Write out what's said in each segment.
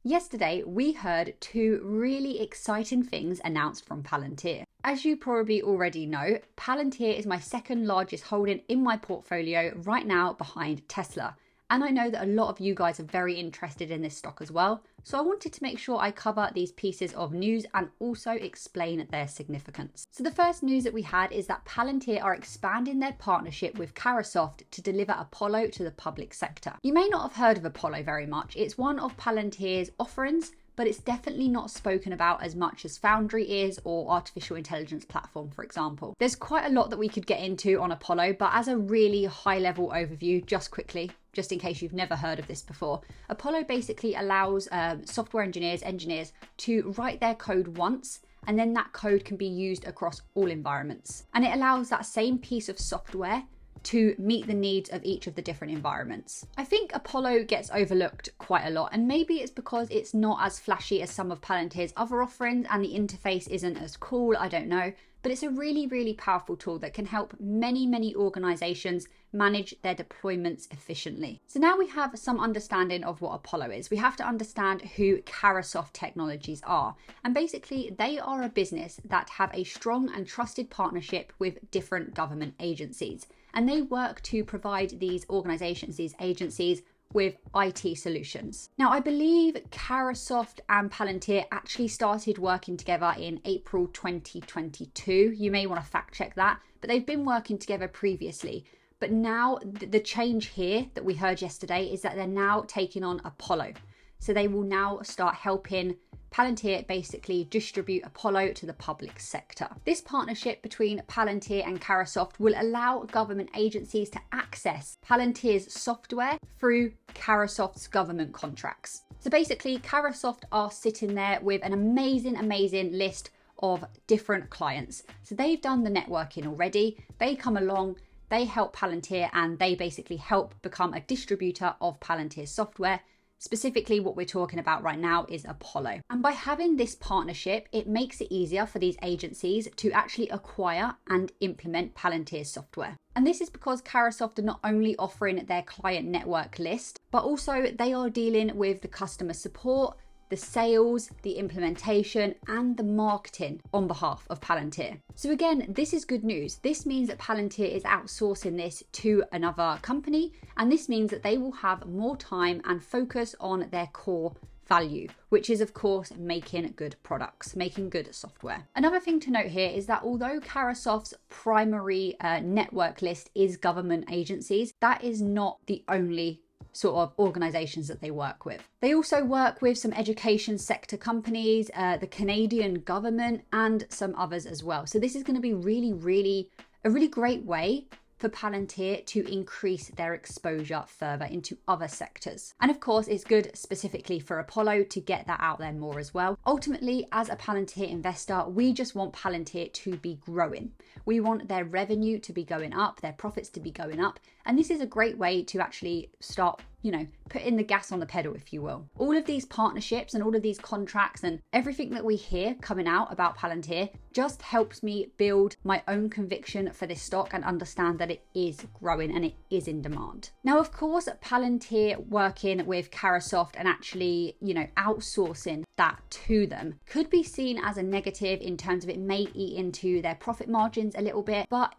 Yesterday, we heard two really exciting things announced from Palantir. As you probably already know, Palantir is my second largest holding in my portfolio right now behind Tesla. And I know that a lot of you guys are very interested in this stock as well. So I wanted to make sure I cover these pieces of news and also explain their significance. So the first news that we had is that Palantir are expanding their partnership with Carahsoft to deliver Apollo to the public sector. You may not have heard of Apollo very much. It's one of Palantir's offerings, but it's definitely not spoken about as much as Foundry is, or artificial intelligence platform, for example. There's quite a lot that we could get into on Apollo, but as a really high level overview, just quickly, just in case you've never heard of this before, Apollo basically allows software engineers to write their code once, and then that code can be used across all environments. And it allows that same piece of software to meet the needs of each of the different environments. I think Apollo gets overlooked quite a lot, and maybe it's because it's not as flashy as some of Palantir's other offerings and the interface isn't as cool, I don't know. But it's a really, really powerful tool that can help many organizations manage their deployments efficiently. So now we have some understanding of what Apollo is. We have to understand who Carahsoft Technologies are. And basically, they are a business that have a strong and trusted partnership with different government agencies. And they work to provide these organizations, these agencies, with IT solutions. Now, I believe Carahsoft and Palantir actually started working together in April 2022. You may want to fact check that, but they've been working together previously. But now the change here that we heard yesterday is that they're now taking on Apollo. So they will now start helping Palantir basically distribute Apollo to the public sector. This partnership between Palantir and Carahsoft will allow government agencies to access Palantir's software through Carahsoft's government contracts. So basically, Carahsoft are sitting there with an amazing list of different clients. So they've done the networking already. They come along, they help Palantir, and they basically help become a distributor of Palantir's software. Specifically, what we're talking about right now is Apollo. And by having this partnership, it makes it easier for these agencies to actually acquire and implement Palantir's software. And this is because Carahsoft are not only offering their client network list, but also they are dealing with the customer support, the sales, the implementation, and the marketing on behalf of Palantir. So again, this is good news. This means that Palantir is outsourcing this to another company, and this means that they will have more time and focus on their core value, which is of course making good products, making good software. Another thing to note here is that although Carahsoft's primary network list is government agencies, that is not the only sort of organizations that they work with. They also work with some education sector companies, the Canadian government, and some others as well. So this is going to be a really great way for Palantir to increase their exposure further into other sectors. And of course, it's good specifically for Apollo to get that out there more as well. Ultimately, as a Palantir investor, we just want Palantir to be growing. We want their revenue to be going up, their profits to be going up. And this is a great way to actually start, putting the gas on the pedal, if you will. All of these partnerships and all of these contracts and everything that we hear coming out about Palantir just helps me build my own conviction for this stock and understand that it is growing and it is in demand. Now, of course, Palantir working with Carahsoft and actually, outsourcing that to them could be seen as a negative in terms of it may eat into their profit margins a little bit, but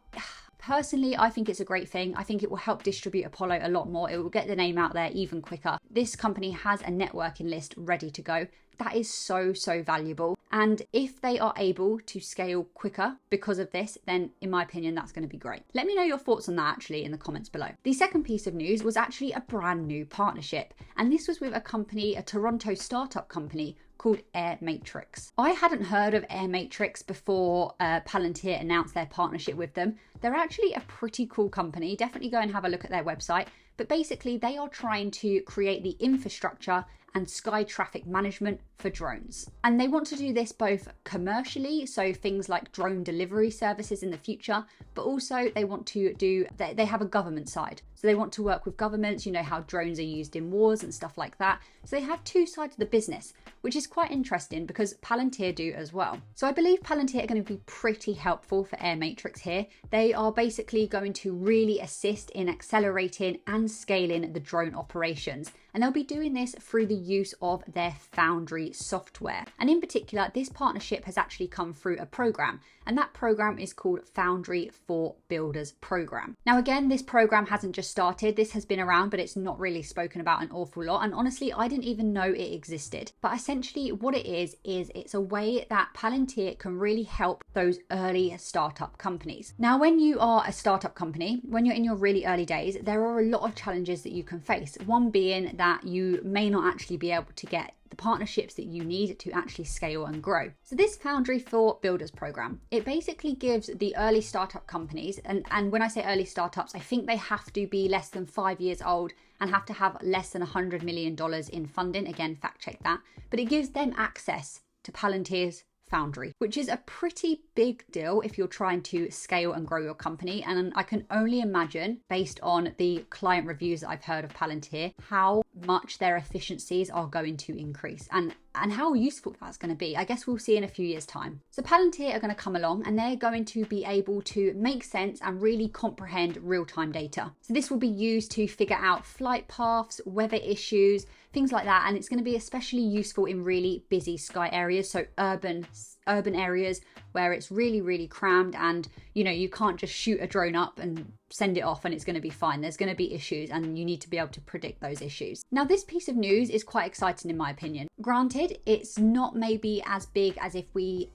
personally, I think it's a great thing. I think it will help distribute Apollo a lot more. It will get the name out there even quicker. This company has a networking list ready to go. That is so valuable. And if they are able to scale quicker because of this, then in my opinion, that's going to be great. Let me know your thoughts on that actually in the comments below. The second piece of news was actually a brand new partnership. And this was with a company, a Toronto startup company called Airmatrix. I hadn't heard of Airmatrix before Palantir announced their partnership with them. They're actually a pretty cool company. Definitely go and have a look at their website. But basically, they are trying to create the infrastructure and sky traffic management for drones. And they want to do this both commercially, so things like drone delivery services in the future, but also they want to do, they have a government side. So So they want to work with governments, you know how drones are used in wars and stuff like that. So they have two sides of the business, which is quite interesting because Palantir do as well. So I believe Palantir are going to be pretty helpful for Air Matrix here. They are basically going to really assist in accelerating and scaling the drone operations. And they'll be doing this through the use of their Foundry software. And in particular, this partnership has actually come through a program, and that program is called Foundry for Builders Program. Now, again, this program hasn't just started. This has been around, but it's not really spoken about an awful lot. And honestly, I didn't even know it existed. But essentially what it is it's a way that Palantir can really help those early startup companies. Now, when you are a startup company, when you're in your really early days, there are a lot of challenges that you can face. One being that you may not actually be able to get the partnerships that you need to actually scale and grow. So this Foundry for Builders program, it basically gives the early startup companies, and when I say early startups, I think they have to be less than 5 years old and have to have less than $100 million in funding. Again, fact check that. But it gives them access to Palantir's Foundry, which is a pretty big deal if you're trying to scale and grow your company. And I can only imagine, based on the client reviews that I've heard of Palantir, how much their efficiencies are going to increase and how useful that's going to be. I guess we'll see in a few years' time. So Palantir are going to come along and they're going to be able to make sense and really comprehend real-time data. So this will be used to figure out flight paths, weather issues, things like that. And it's going to be especially useful in really busy sky areas, so urban areas where it's really, really crammed and, you know, you can't just shoot a drone up and send it off and it's going to be fine. There's going to be issues and you need to be able to predict those issues. Now, this piece of news is quite exciting in my opinion. Granted, it's not maybe as big as if we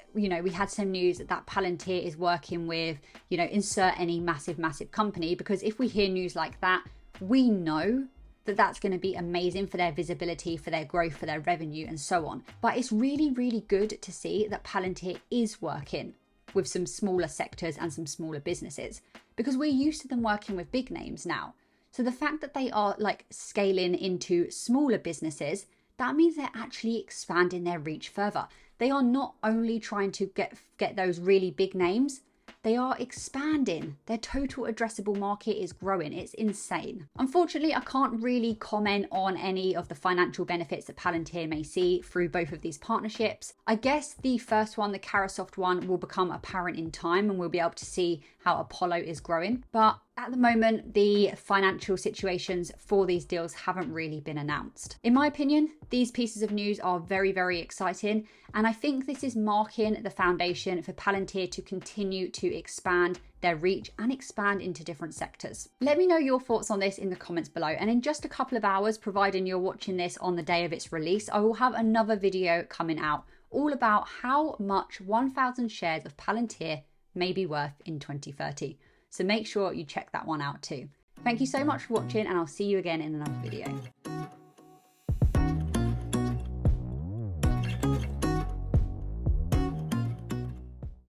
had some news that Palantir is working with, insert any massive company, because if we hear news like that, we know that that's going to be amazing for their visibility, for their growth, for their revenue, and so on. But it's really, really good to see that Palantir is working with some smaller sectors and some smaller businesses, because we're used to them working with big names now. So the fact that they are scaling into smaller businesses, that means they're actually expanding their reach further. They are not only trying to get those really big names, they are expanding. Their total addressable market is growing. It's insane. Unfortunately, I can't really comment on any of the financial benefits that Palantir may see through both of these partnerships. I guess the first one, the Carasoft one, will become apparent in time and we'll be able to see how Apollo is growing. But at the moment, the financial situations for these deals haven't really been announced. In my opinion, these pieces of news are very, very exciting. And I think this is marking the foundation for Palantir to continue to expand their reach and expand into different sectors. Let me know your thoughts on this in the comments below. And in just a couple of hours, providing you're watching this on the day of its release, I will have another video coming out all about how much 1,000 shares of Palantir may be worth in 2030. So make sure you check that one out too. Thank you so much for watching and I'll see you again in another video.